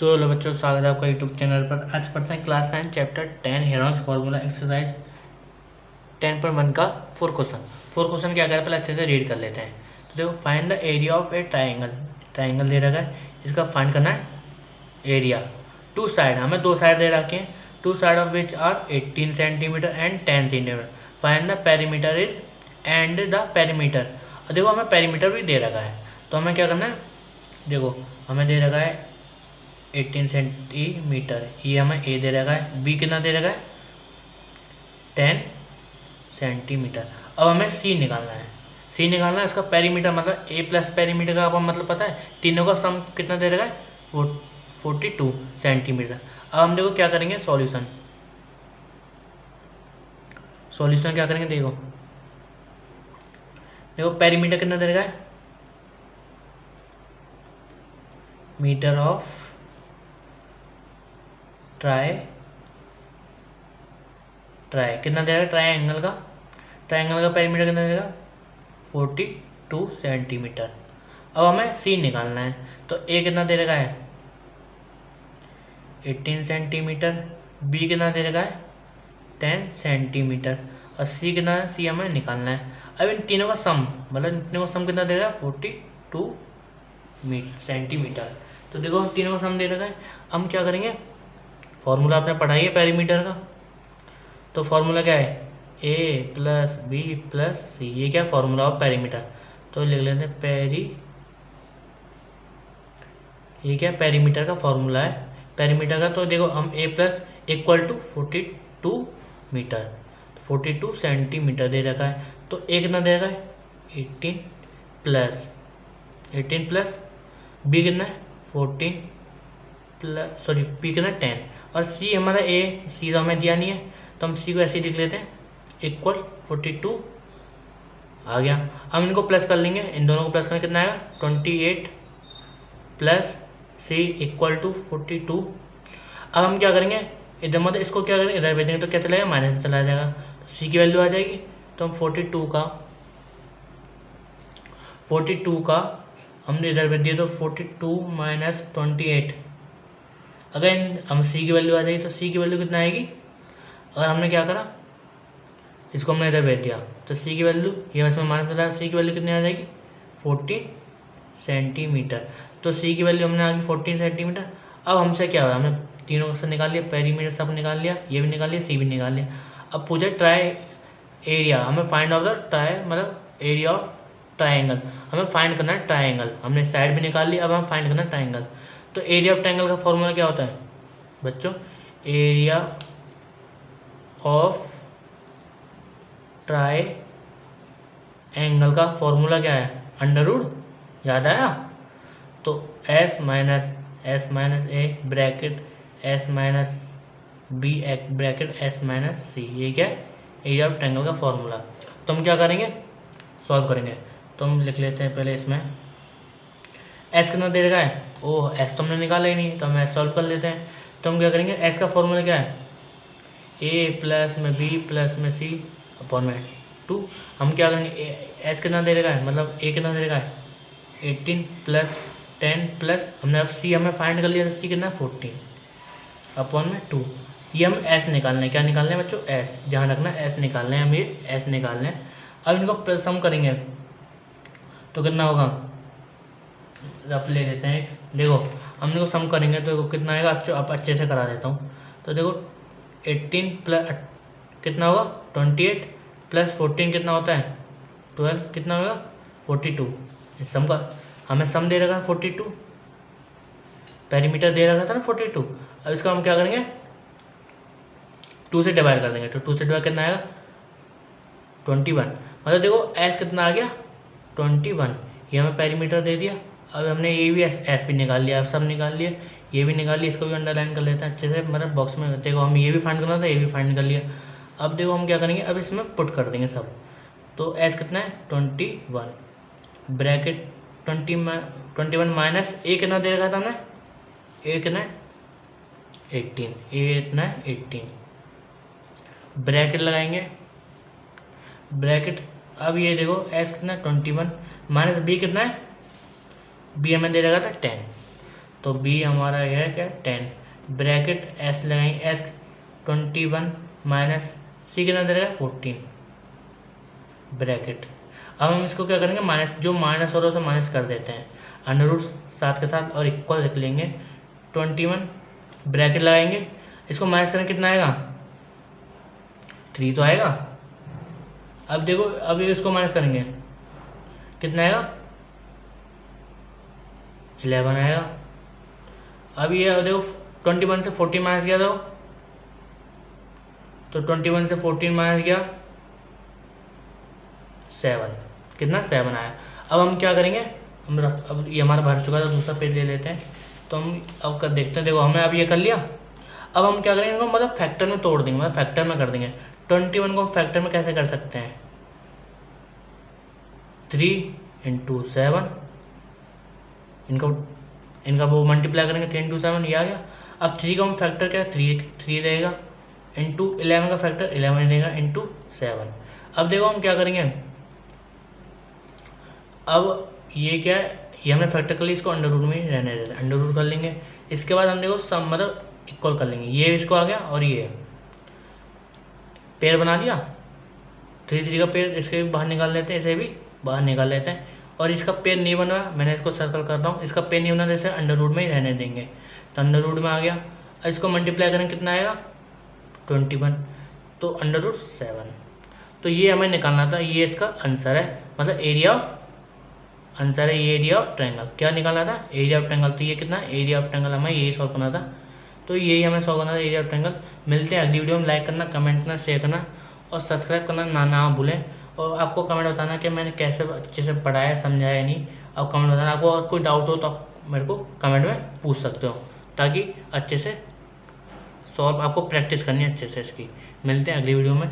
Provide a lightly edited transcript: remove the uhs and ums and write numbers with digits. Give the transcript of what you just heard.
So hello बच्चों, स्वागत है आपका यूट्यूब चैनल पर। आज पढ़ते हैं class 9 chapter 10 Heron's formula exercise 10.1 का फोर क्वेश्चन क्या कर पहले अच्छे से रीड कर लेते हैं। तो देखो, find the area of a triangle दे रखा है, इसका फाइंड करना है एरिया। टू साइड, हमें दो साइड दे रखे हैं, two side of which are 18 centimetre and 10 centimetre. Find the perimeter is and the perimeter. और देखो हमें पेरीमीटर भी दे रखा है, तो हमें क्या करना है, देखो हमें दे रखा है 18 सेंटीमीटर, ये हमें ए दे रखा है, बी कितना दे रखा है 10 सेंटीमीटर। अब हमें सी निकालना है, सी निकालना है इसका पेरीमीटर, मतलब ए प्लस पेरीमीटर का आपको मतलब पता है, तीनों का सम कितना दे रखा है 42 सेंटीमीटर। अब हम देखो क्या करेंगे, सॉल्यूशन क्या करेंगे, देखो देखो पेरीमीटर कितना दे रखा है, मीटर ऑफ ट्राई कितना दे रहा है, ट्राइंगल का पेरीमीटर कितना देगा 42 सेंटीमीटर। अब हमें सी निकालना है, तो ए कितना दे रखा है 18 सेंटीमीटर, बी कितना दे रखा है 10 सेंटीमीटर, और सी कितना है, सी हमें निकालना है। अब इन तीनों का सम, मतलब इन तीनों का सम कितना दे रहा है 42 सेंटीमीटर। तो देखो तीनों का सम दे रखा है, हम क्या करेंगे, फॉर्मूला आपने पढ़ाई है पेरीमीटर का, तो फॉर्मूला क्या है ए प्लस बी प्लस सी, ये क्या फॉर्मूला ऑफ पेरीमीटर। तो लिख लेते हैं ये क्या पेरीमीटर का फॉर्मूला है, पेरीमीटर का। तो देखो हम a plus equal to 42 metre, 42 centimetre दे रखा है। तो ए कितना दे रखा है 18 प्लस बी कितना है 14 प्लस बी कितना 10, और सी हमारा सी तो हमें दिया नहीं है, तो हम सी को ऐसे ही लिख लेते हैं इक्वल 42 आ गया। हम इनको प्लस कर लेंगे, इन दोनों को प्लस करना कितना आएगा 28 प्लस सी इक्वल टू 42। अब हम क्या करेंगे, इधर मतलब इसको क्या करेंगे, इधर भेज देंगे तो क्या चलेगा, माइनस में चला जाएगा, तो सी की वैल्यू आ जाएगी। तो हम 42 का हमने इधर भेज दिया, तो 42 माइनस 28, अगर हम सी की वैल्यू आ जाएगी, तो सी की वैल्यू कितना आएगी, अगर हमने क्या करा इसको हमने इधर भेज दिया, तो सी की वैल्यू ये इसमें माइनस कर रहा है, सी की वैल्यू कितनी आ जाएगी 14 सेंटीमीटर। तो सी की वैल्यू हमने आ गई 14 सेंटीमीटर। अब हमसे क्या हुआ, हमने तीनों का सब निकाल लिया, पेरीमीटर सब निकाल लिया, ये भी निकाल लिया, सी भी निकाल लिया। अब पूछा ट्राई एरिया, हमें फाइंड ऑफ द ट्राई मतलब एरिया ऑफ ट्राइंगल, हमें फाइंड करना है ट्राइंगल। हमने साइड भी निकाल लिया, अब हम फाइंड करना है ट्राइंगल। तो एरिया ऑफ ट्राइंगल का फॉर्मूला क्या होता है बच्चों, एरिया ऑफ ट्राई एंगल का फॉर्मूला क्या है, अंडर रूट, याद आया। तो S minus A bracket S minus B bracket S minus C, ये क्या है एरिया ऑफ ट्रायंगल का फॉर्मूला। तो हम क्या करेंगे, सॉल्व करेंगे। तो हम लिख लेते हैं पहले इसमें एस कितना दे रखा है, ओह एस तो हमने निकाला ही नहीं, तो हम एस सॉल्व कर लेते हैं। तो हम क्या करेंगे, एस का फॉर्मूला क्या है ए प्लस में बी प्लस में सी अपॉन में 2। हम क्या करेंगे, एस कितना दे रखा है, मतलब ए कितना दे रखा है 18 प्लस 10 प्लस हमने अब सी हमें फाइंड कर लिया, तो सी कितना 14 अपॉन में 2। ये हम एस निकालना है, क्या निकालना है बच्चों, एस, ध्यान रखना एस निकालना है, हम ये एस निकालना है। अब इनको प्लस सम करेंगे तो कितना होगा, रफ ले लेते हैं, देखो हम इनको सम करेंगे तो देखो कितना आएगा, अब अच्छे से करा देता हूँ। तो देखो 18 प्लस कितना होगा 28 प्लस 14 कितना होता है 12, कितना होगा 42। इस सम का हमें सम दे रखा है 42, पेरीमीटर दे रखा था ना 42। अब इसका हम क्या करेंगे 2 से डिवाइड कर देंगे, तो 2 से डिवाइड कितना आएगा 21, मतलब देखो एस कितना आ गया 21, ये हमें पेरीमीटर दे दिया। अब हमने ये भी एस भी निकाल लिया, अब सब निकाल लिया, ये भी निकाल लिया, इसको भी अंडरलाइन कर लेते हैं अच्छे से, मतलब बॉक्स में देखो हम ये भी फाइंड करना था, ये भी फाइंड कर लिया। अब देखो हम क्या करेंगे, अब इसमें पुट कर देंगे सब। तो एस कितना है 21 ब्रैकेट 21 माइनस ए कितना दे रखा था हमने, ए कितना 18, ए इतना 18 ब्रैकेट लगाएंगे, ब्रैकेट। अब ये देखो एस कितना 21 माइनस बी कितना है, बी हमें दे रखा था 10, तो बी हमारा यह है क्या 10, ब्रैकेट एस लगाएंगे, एस 21 माइनस सी कितना दे रहा है 14 ब्रैकेट। अब हम इसको क्या करेंगे, माइनस जो माइनस हो रहा है उसे माइनस कर देते हैं, अंडर रूट साथ के साथ और इक्वल लिख लेंगे 21 ब्रैकेट लगाएंगे, इसको माइनस करेंगे कितना आएगा 3 तो आएगा। अब देखो अब ये इसको माइनस करेंगे कितना आएगा 11 आएगा। अब ये देखो 21 से 14 माइनस किया तो 21 से 14 माइनस किया 7, कितना 7 आया। अब हम क्या करेंगे, अब ये हमारा भर चुका था, दूसरा पेज ले लेते हैं। तो हम अब कर देखते हैं, देखो हमने अब ये कर लिया। अब हम क्या करेंगे, इनको मतलब फैक्टर में तोड़ देंगे, मतलब फैक्टर में कर देंगे। 21 को फैक्टर में कैसे कर सकते हैं, 3 × 7, इनका वो मल्टीप्लाई करेंगे 3 × 7 ये आ गया। अब 3 का हम फैक्टर क्या 3 रहेगा, इंटू 11 का फैक्टर 11 रहेगा, इंटू 7। अब देखो हम क्या करेंगे, अब ये क्या है, ये हमने फैक्टर कर लिया, इसको अंडर रूट में ही रहने देते हैं, अंडर रूट कर लेंगे। इसके बाद हम देखो सब मतलब इक्वल कर लेंगे, ये इसको आ गया और ये पेयर बना दिया, 3 का पेयर इसके भी बाहर निकाल लेते हैं, इसे भी बाहर निकाल लेते हैं। और इसका पेयर नहीं बना, मैंने इसको सर्कल कर रहा हूँ, इसका पेयर नहीं बना, जैसे अंडर रूट में ही रहने देंगे, तो अंडर रूट में आ गया। इसको मल्टीप्लाई करेंगे कितना आएगा 21, तो अंडर रूट 7। तो ये हमें निकालना था, ये इसका आंसर है, मतलब एरिया ऑफ आंसर है, ये एरिया ऑफ ट्रायंगल। क्या निकालना था, एरिया ऑफ ट्रायंगल। तो ये कितना एरिया ऑफ ट्रायंगल हमें यही सॉल्व करना था, तो यही हमें सॉल्व करना था एरिया ऑफ ट्रायंगल। मिलते हैं अगली वीडियो में, लाइक करना, कमेंट करना, शेयर करना और सब्सक्राइब करना ना भूलें। और आपको कमेंट बताना कि मैंने कैसे अच्छे से पढ़ाया समझाया नहीं। अब कमेंट बताना, आपको और कोई डाउट हो तो आप मेरे को कमेंट में पूछ सकते हो, ताकि अच्छे से सॉल्व आपको प्रैक्टिस करनी है अच्छे से इसकी। मिलते हैं अगली वीडियो में।